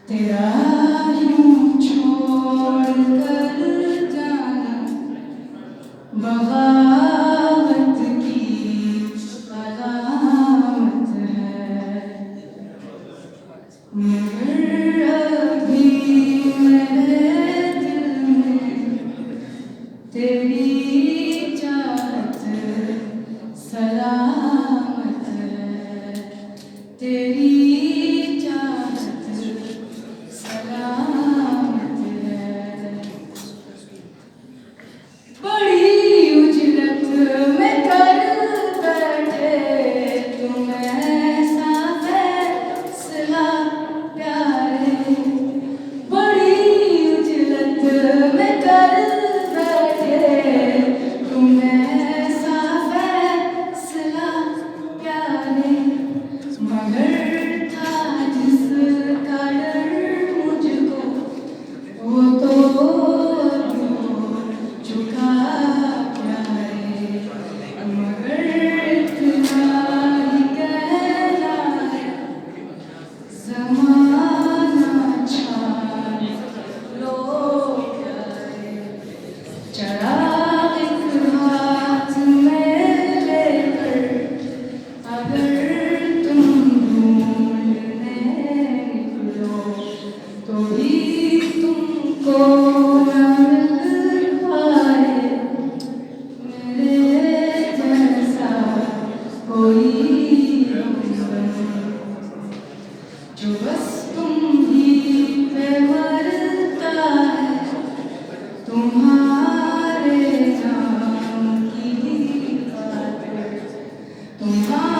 तेरा यूं छोड़ कर जाना बगावत की अलामत है। मगर अभी मेरे दिल में तेरी चाहत सलामत है। तेरी चाहत सलामत है। बड़ी उजलत में कर बैठे तुम ऐसा फैसला प्यारे। बड़ी उजलत में कर बैठे तुम ऐसा फैसला प्यारे। मगर था जिसका डर मुझको वो तो चुका प्यारे। मगर इतना ही कहना है ज़माना छान लो प्यारे। चिराग एक हाथ में लेकर अगर तुम ढूंढने निकलो तो भी तुमको न मिल पाए मेरे जैसा कोई हमदम। जो बस तुम ही पे मरता है तुम्हारे नाम की बात तुम्हारे